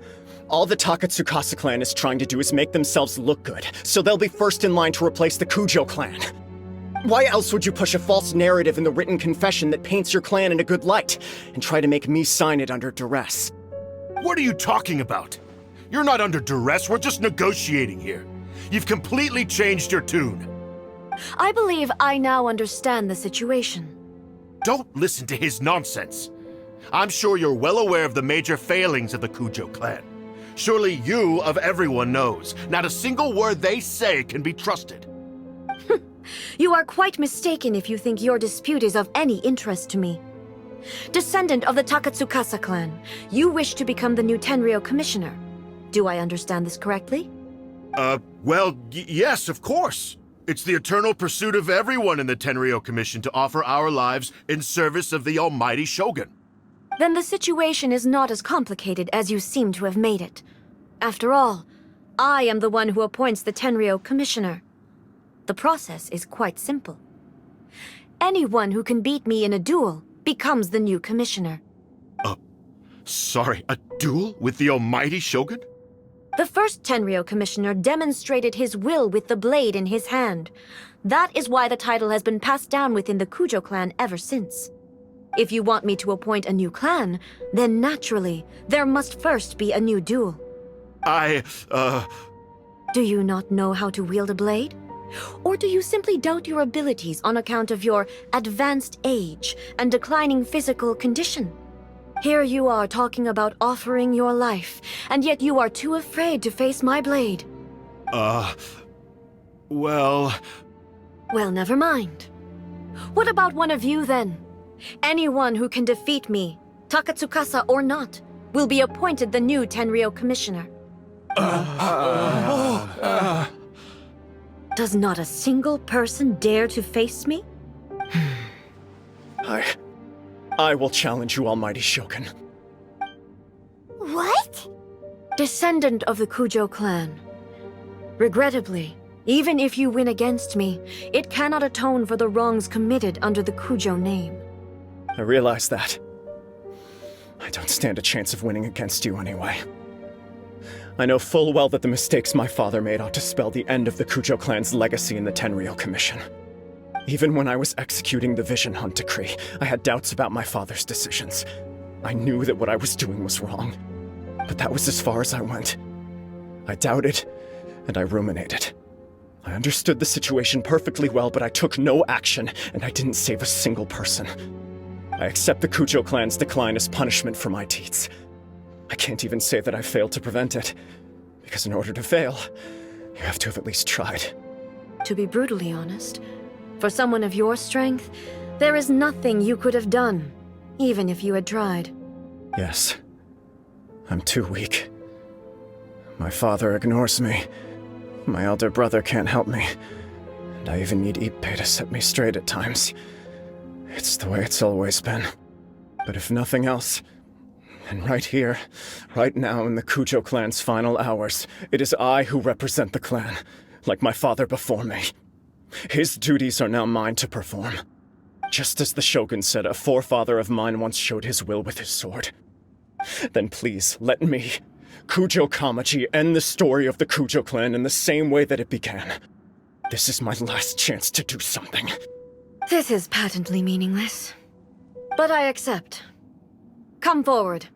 All the Takatsukasa clan is trying to do is make themselves look good, so they'll be first in line to replace the Kujo clan. Why else would you push a false narrative in the written confession that paints your clan in a good light, and try to make me sign it under duress? What are you talking about? You're not under duress, we're just negotiating here. You've completely changed your tune. I believe I now understand the situation. Don't listen to his nonsense. I'm sure you're well aware of the major failings of the Kujo clan. Surely you, of everyone, knows. Not a single word they say can be trusted. You are quite mistaken if you think your dispute is of any interest to me. Descendant of the Takatsukasa clan, you wish to become the new Tenryou commissioner. Do I understand this correctly? Well, yes, of course. It's the eternal pursuit of everyone in the Tenryou Commission to offer our lives in service of the almighty Shogun. Then the situation is not as complicated as you seem to have made it. After all, I am the one who appoints the Tenryou commissioner. The process is quite simple. Anyone who can beat me in a duel becomes the new commissioner. Sorry, a duel with the almighty Shogun? The first Tenryou commissioner demonstrated his will with the blade in his hand. That is why the title has been passed down within the Kujo clan ever since. If you want me to appoint a new clan, then naturally, there must first be a new duel. Do you not know how to wield a blade? Or do you simply doubt your abilities on account of your advanced age and declining physical condition? Here you are talking about offering your life, and yet you are too afraid to face my blade. Well, never mind. What about one of you, then? Anyone who can defeat me, Takatsukasa or not, will be appointed the new Tenryou commissioner. Does not a single person dare to face me? I will challenge you, almighty Shogun. What? Descendant of the Kujo clan, Regrettably, even if you win against me, it cannot atone for the wrongs committed under the Kujo name. I realize that. I don't stand a chance of winning against you anyway. I know full well that the mistakes my father made ought to spell the end of the Kujo clan's legacy in the Tenryou Commission. Even when I was executing the Vision Hunt decree, I had doubts about my father's decisions. I knew that what I was doing was wrong, but that was as far as I went. I doubted, and I ruminated. I understood the situation perfectly well, but I took no action, and I didn't save a single person. I accept the Kujo clan's decline as punishment for my deeds. I can't even say that I failed to prevent it, because in order to fail, you have to have at least tried. To be brutally honest, for someone of your strength, there is nothing you could have done, even if you had tried. Yes. I'm too weak. My father ignores me. My elder brother can't help me. And I even need Ippei to set me straight at times. It's the way it's always been. But if nothing else, then right here, right now in the Kujo clan's final hours, it is I who represent the clan, like my father before me. His duties are now mine to perform. Just as the Shogun said, a forefather of mine once showed his will with his sword. Then please, let me, Kujo Kamaji, end the story of the Kujo clan in the same way that it began. This is my last chance to do something. This is patently meaningless. But I accept. Come forward.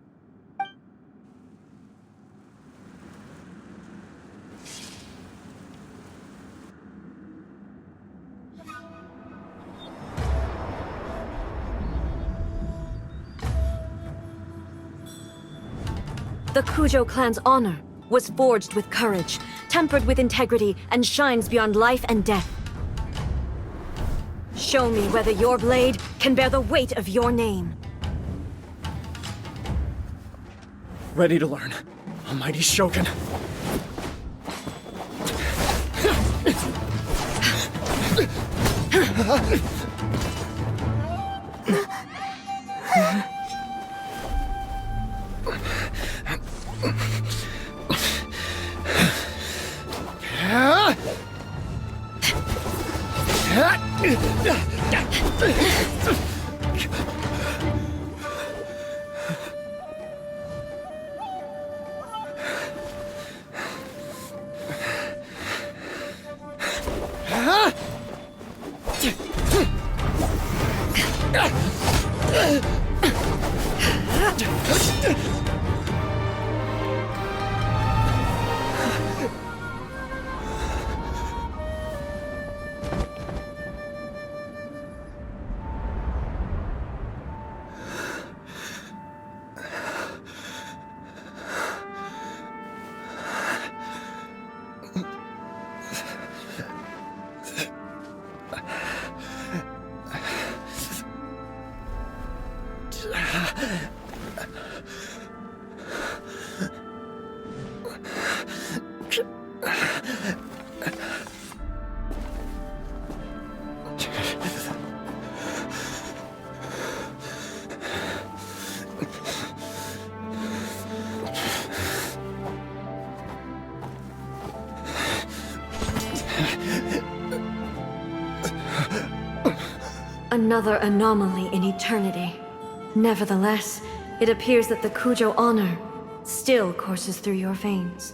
The Kujo clan's honor was forged with courage, tempered with integrity, and shines beyond life and death. Show me whether your blade can bear the weight of your name. Ready to learn. Almighty Shogun. Another anomaly in eternity. Nevertheless, it appears that the Kujo honor still courses through your veins.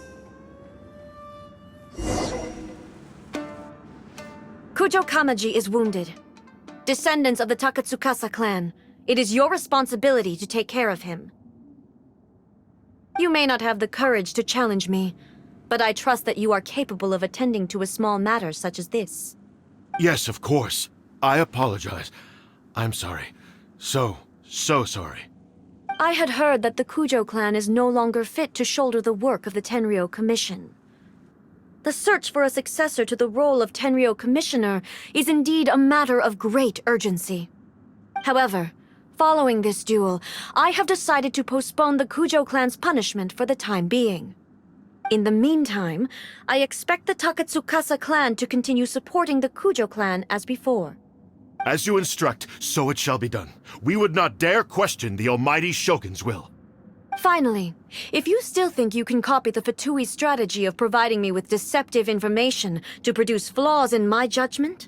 Kujo Kamaji is wounded. Descendants of the Takatsukasa clan, it is your responsibility to take care of him. You may not have the courage to challenge me, but I trust that you are capable of attending to a small matter such as this. Yes, of course. I apologize. I'm sorry. So sorry. I had heard that the Kujo clan is no longer fit to shoulder the work of the Tenryou Commission. The search for a successor to the role of Tenryou Commissioner is indeed a matter of great urgency. However, following this duel, I have decided to postpone the Kujo clan's punishment for the time being. In the meantime, I expect the Takatsukasa clan to continue supporting the Kujo clan as before. As you instruct, so it shall be done. We would not dare question the Almighty Shogun's will. Finally, if you still think you can copy the Fatui strategy of providing me with deceptive information to produce flaws in my judgment,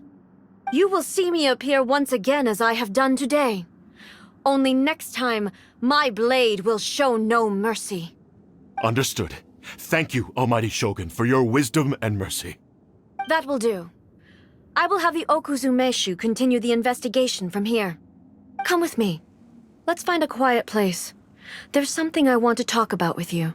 you will see me appear once again as I have done today. Only next time, my blade will show no mercy. Understood. Thank you, Almighty Shogun, for your wisdom and mercy. That will do. I will have the Okuzumeshu continue the investigation from here. Come with me. Let's find a quiet place. There's something I want to talk about with you.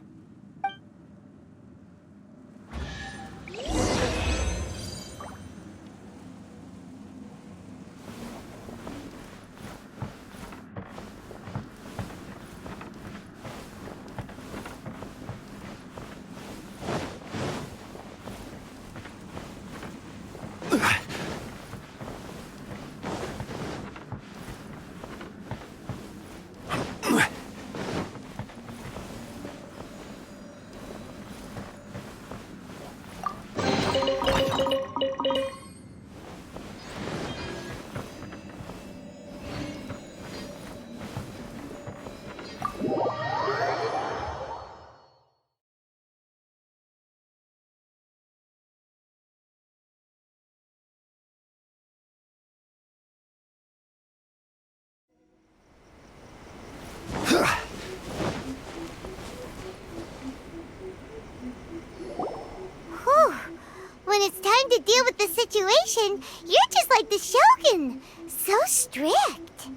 When it's time to deal with the situation, you're just like the Shogun. So strict.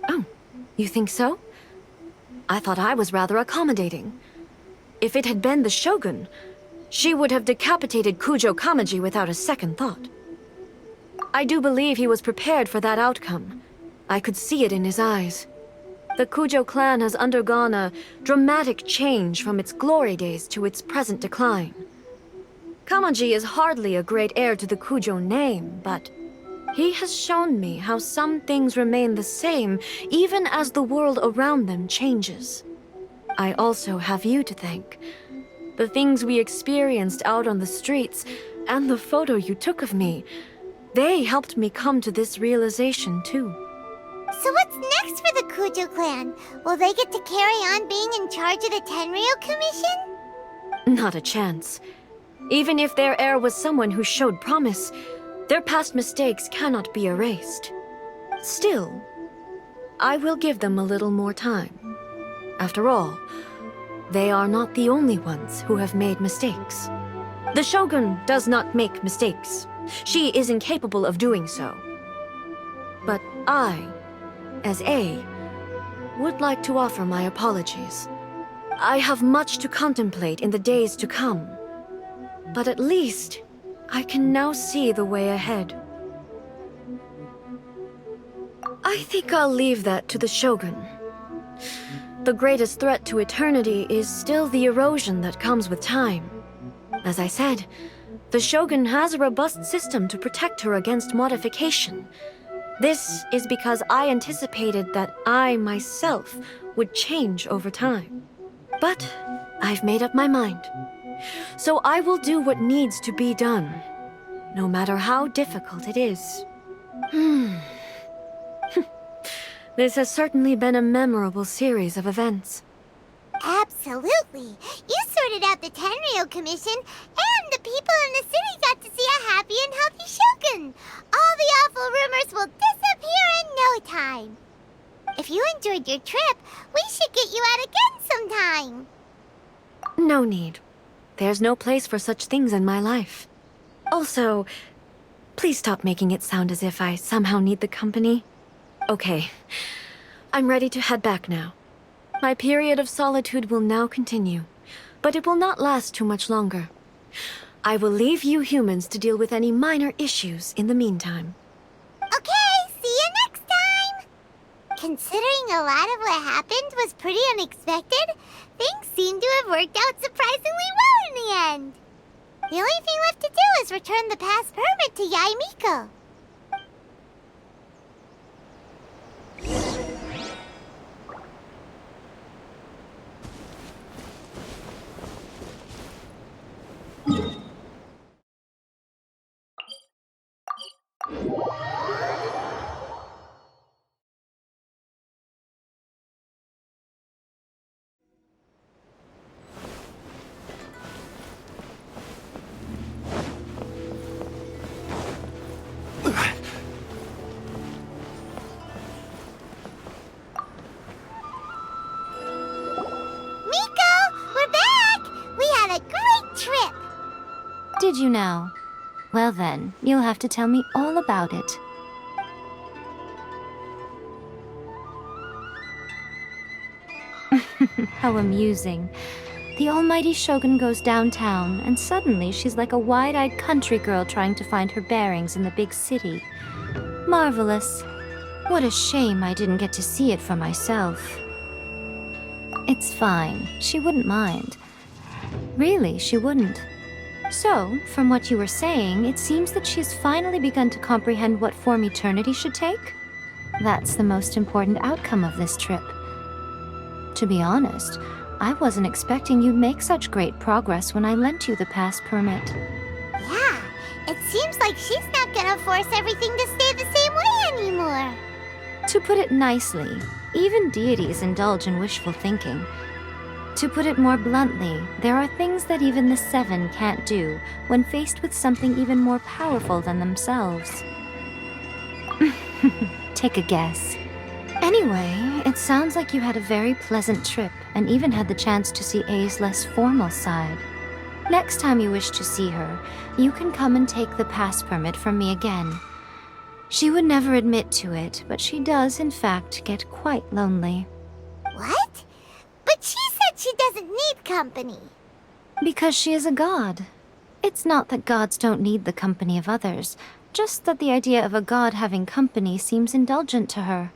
Oh, you think so? I thought I was rather accommodating. If it had been the Shogun, she would have decapitated Kujo Kamaji without a second thought. I do believe he was prepared for that outcome. I could see it in his eyes. The Kujo clan has undergone a dramatic change from its glory days to its present decline. Kamaji is hardly a great heir to the Kujo name, but he has shown me how some things remain the same even as the world around them changes. I also have you to thank. The things we experienced out on the streets, and the photo you took of me, they helped me come to this realization too. So what's next for the Kujo clan? Will they get to carry on being in charge of the Tenryu Commission? Not a chance. Even if their heir was someone who showed promise, their past mistakes cannot be erased. Still, I will give them a little more time. After all, they are not the only ones who have made mistakes. The Shogun does not make mistakes. She is incapable of doing so. But I, as A, would like to offer my apologies. I have much to contemplate in the days to come. But at least, I can now see the way ahead. I think I'll leave that to the Shogun. The greatest threat to eternity is still the erosion that comes with time. As I said, the Shogun has a robust system to protect her against modification. This is because I anticipated that I myself would change over time. But I've made up my mind. So I will do what needs to be done, no matter how difficult it is. This has certainly been a memorable series of events. Absolutely. You sorted out the Tenryu Commission, and the people in the city got to see a happy and healthy Shogun. All the awful rumors will disappear in no time. If you enjoyed your trip, we should get you out again sometime. No need. There's no place for such things in my life. Also, please stop making it sound as if I somehow need the company. Okay, I'm ready to head back now. My period of solitude will now continue, but it will not last too much longer. I will leave you humans to deal with any minor issues in the meantime. Okay, see you next time! Considering a lot of what happened was pretty unexpected, things seem to have worked out surprisingly well in the end. The only thing left to do is return the pass permit to Yae Miko. Did you now? Well then, you'll have to tell me all about it. How amusing. The almighty Shogun goes downtown, and suddenly she's like a wide-eyed country girl trying to find her bearings in the big city. Marvelous. What a shame I didn't get to see it for myself. It's fine. She wouldn't mind. Really, she wouldn't. So, from what you were saying, it seems that she has finally begun to comprehend what form eternity should take? That's the most important outcome of this trip. To be honest, I wasn't expecting you'd make such great progress when I lent you the pass permit. Yeah, it seems like she's not gonna force everything to stay the same way anymore. To put it nicely, even deities indulge in wishful thinking. To put it more bluntly, there are things that even the Seven can't do when faced with something even more powerful than themselves. Take a guess. Anyway, it sounds like you had a very pleasant trip and even had the chance to see A's less formal side. Next time you wish to see her, you can come and take the pass permit from me again. She would never admit to it, but she does, in fact, get quite lonely. What? But she said she doesn't need company. Because she is a god. It's not that gods don't need the company of others, just that the idea of a god having company seems indulgent to her.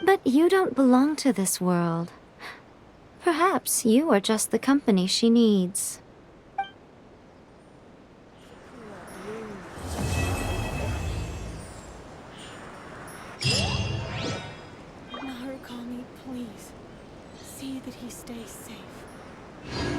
But you don't belong to this world. Perhaps you are just the company she needs. Narukami, please. See that he stays safe.